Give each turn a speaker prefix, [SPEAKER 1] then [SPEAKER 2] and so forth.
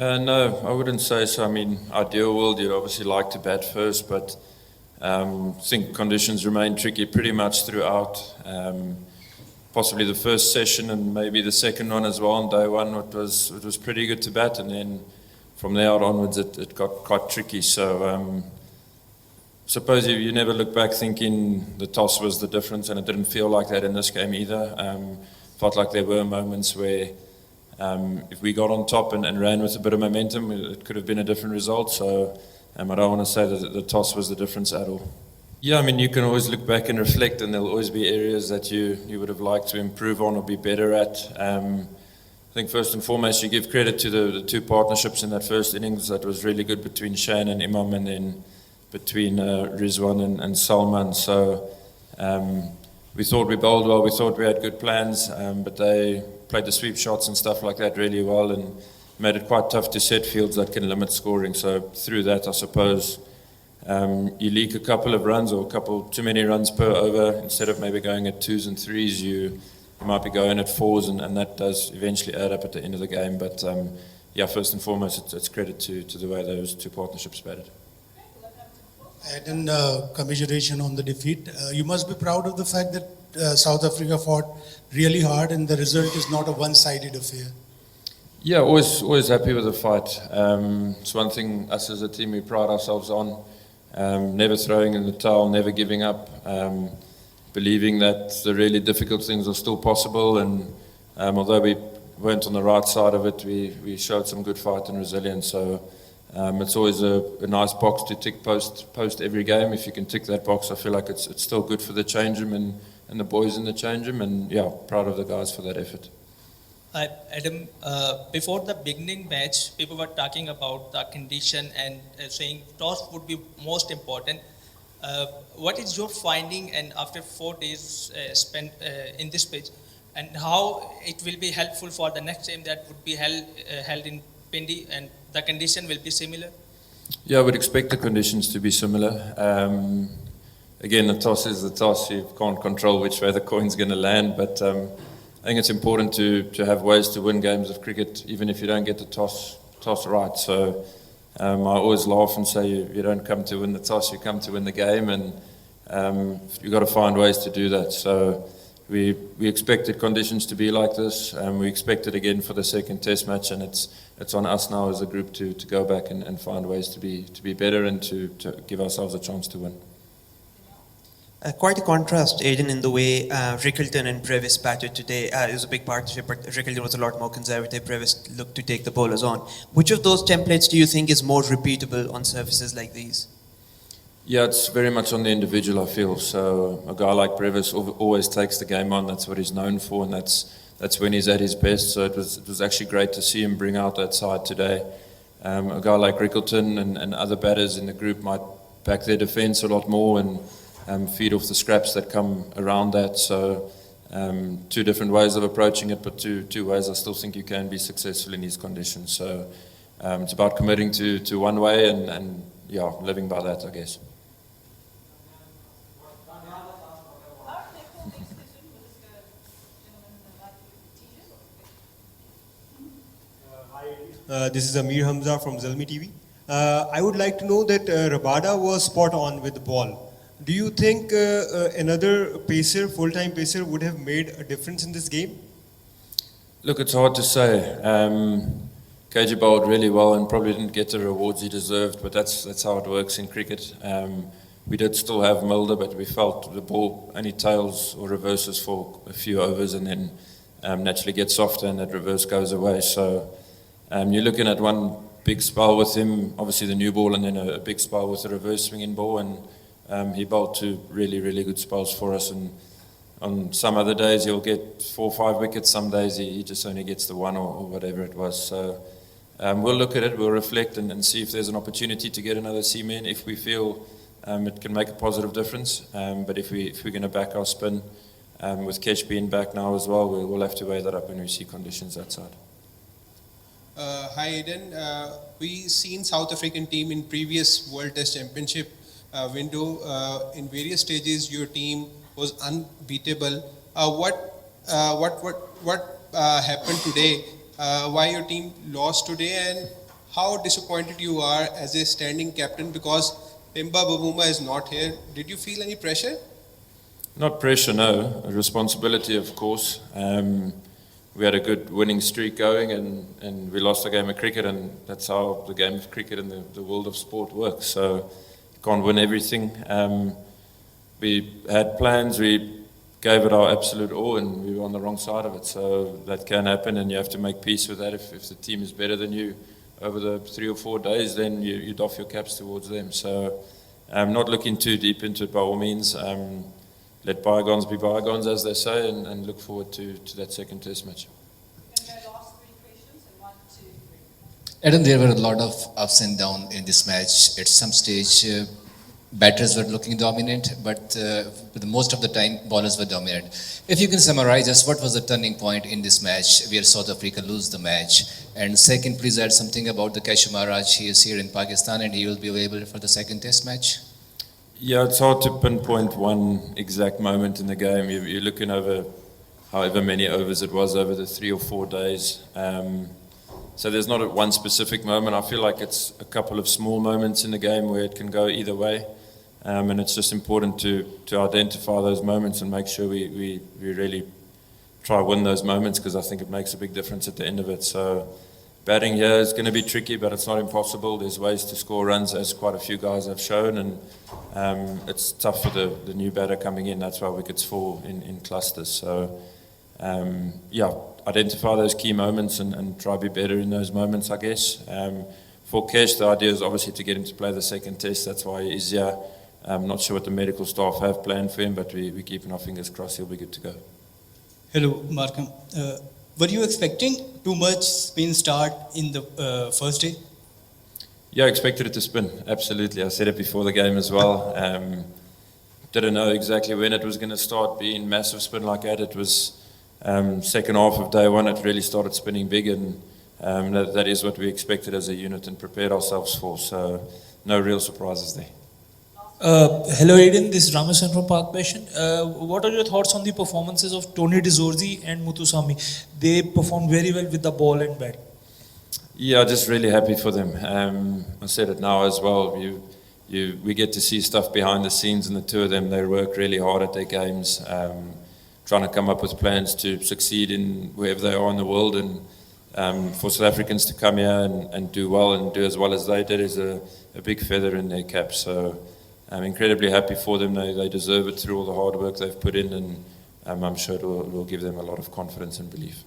[SPEAKER 1] No, I wouldn't say so. I mean, ideal world, you'd obviously like to bat first, but I think conditions remain tricky pretty much throughout. Possibly the first session and maybe the second one as well. On day one, it was pretty good to bat, and then from there out onwards, it got quite tricky. So suppose you never look back thinking the toss was the difference, and it didn't feel like that in this game either. Felt like there were moments where if we got on top and ran with a bit of momentum, it could have been a different result. So I don't want to say that the toss was the difference at all. Yeah, I mean, you can always look back and reflect, and there'll always be areas that you would have liked to improve on or be better at. I think first and foremost, you give credit to the two partnerships in that first innings. That was really good between Shaheen and Imam, and then between Rizwan and Salman. So we thought we bowled well, we thought we had good plans, but they played the sweep shots and stuff like that really well and made it quite tough to set fields that can limit scoring. So through that, I suppose, you leak a couple of runs or a couple too many runs per over. Instead of maybe going at 2s and 3s, you might be going at 4s, and that does eventually add up at the end of the game. But yeah, first and foremost, it's credit to the way those two partnerships batted.
[SPEAKER 2] Aiden, commiseration on the defeat. You must be proud of the fact that South Africa fought really hard and the result is not a one-sided affair.
[SPEAKER 1] Yeah, always happy with the fight. It's one thing us as a team we pride ourselves on. Never throwing in the towel, never giving up, believing that the really difficult things are still possible. And although we weren't on the right side of it, we showed some good fight and resilience. So it's always a nice box to tick post every game. If you can tick that box, I feel like it's still good for the change room and the boys in the change room. And yeah, proud of the guys for that effort.
[SPEAKER 3] Adam, before the beginning match, people were talking about the condition and saying toss would be most important. What is your finding, and after 4 days spent in this pitch, and how it will be helpful for the next game that would be held in Pindi, and the condition will be similar?
[SPEAKER 1] Yeah, I would expect the conditions to be similar. Again, the toss is the toss. You can't control which way the coin's going to land, but I think it's important to have ways to win games of cricket, even if you don't get the toss right. So I always laugh and say you don't come to win the toss, you come to win the game, and you've got to find ways to do that. So we expected conditions to be like this, and we expect it again for the second test match, and it's on us now as a group to go back and find ways to be better and to give ourselves a chance to win.
[SPEAKER 4] Quite a contrast, Aiden, in the way Rickelton and Brevis batted today. It was a big partnership, but Rickelton was a lot more conservative. Brevis looked to take the bowlers on. Which of those templates do you think is more repeatable on surfaces like these?
[SPEAKER 1] Yeah, it's very much on the individual, I feel. So a guy like Brevis always takes the game on. That's what he's known for, and that's when he's at his best. So it was actually great to see him bring out that side today. A guy like Rickelton and other batters in the group might back their defence a lot more and feed off the scraps that come around that. So two different ways of approaching it, but two ways I still think you can be successful in these conditions. So it's about committing to one way and yeah, living by that, I guess.
[SPEAKER 5] This is Amir Hamza from Zalmi TV. I would like to know that Rabada was spot on with the ball. Do you think another pacer, full-time pacer, would have made a difference in this game?
[SPEAKER 1] Look, it's hard to say. KG bowled really well and probably didn't get the rewards he deserved, but that's how it works in cricket. We did still have Mulder, but we felt the ball only tails or reverses for a few overs and then naturally gets softer and that reverse goes away. So you're looking at one big spell with him, obviously the new ball, and then a big spell with a reverse swinging ball, and he bowled two really good spells for us. And on some other days he'll get 4 or 5 wickets, some days he just only gets the one or whatever it was. So we'll look at it, we'll reflect and see if there's an opportunity to get another seaman if we feel it can make a positive difference. But if we're going to back our spin, with Kesh being back now as well, we'll have to weigh that up when we see conditions outside.
[SPEAKER 6] Hi Aiden, we seen South African team in previous World Test Championship window. In various stages your team was unbeatable. What happened today? Why your team lost today, and how disappointed you are as a standing captain because Pimba Babuma is not here. Did you feel any pressure?
[SPEAKER 1] Not pressure, no. A responsibility, of course. We had a good winning streak going and we lost a game of cricket, and that's how the game of cricket and the world of sport works. So you can't win everything. We had plans, we gave it our absolute all, and we were on the wrong side of it. So that can happen, and you have to make peace with that. If the team is better than you over the 3 or 4 days, then you doff your caps towards them. So I'm not looking too deep into it by all means. Let bygones be bygones, as they say, and look forward to that second test match.
[SPEAKER 7] Adam, there were a lot of ups and downs in this match. At some stage, batters were looking dominant, but most of the time, bowlers were dominant. If you can summarize us, what was the turning point in this match where South Africa lose the match? And second, please add something about the Keshav Maharaj. He is here in Pakistan and he will be available for the second test match.
[SPEAKER 1] Yeah, it's hard to pinpoint one exact moment in the game. You're looking over however many overs it was over the 3 or 4 days. So there's not one specific moment. I feel like it's a couple of small moments in the game where it can go either way. And it's just important to identify those moments and make sure we really try win those moments, because I think it makes a big difference at the end of it. So batting here is going to be tricky, but it's not impossible. There's ways to score runs, as quite a few guys have shown, and it's tough for the new batter coming in. That's why wickets fall in clusters. So, identify those key moments and try to be better in those moments, I guess. For Kesh, the idea is obviously to get him to play the second test. That's why he's here. I'm not sure what the medical staff have planned for him, but we're keeping our fingers crossed he'll be good to go.
[SPEAKER 8] Hello, Markram. Were you expecting too much spin start in the first day?
[SPEAKER 1] Yeah, I expected it to spin, absolutely. I said it before the game as well. Didn't know exactly when it was going to start being massive spin like that. It was second half of day one, it really started spinning big, and that is what we expected as a unit and prepared ourselves for. So no real surprises there.
[SPEAKER 9] Hello Aiden, this is Ramasan from PAK Passion. What are your thoughts on the performances of Tony Dezorzi and Muthusamy? They performed very well with the ball and bat.
[SPEAKER 1] Yeah, just really happy for them. I said it now as well. We get to see stuff behind the scenes, and the two of them, they work really hard at their games, trying to come up with plans to succeed in wherever they are in the world. And for South Africans to come here and do well and do as well as they did is a big feather in their cap. So I'm incredibly happy for them. They deserve it through all the hard work they've put in, and I'm sure it will give them a lot of confidence and belief.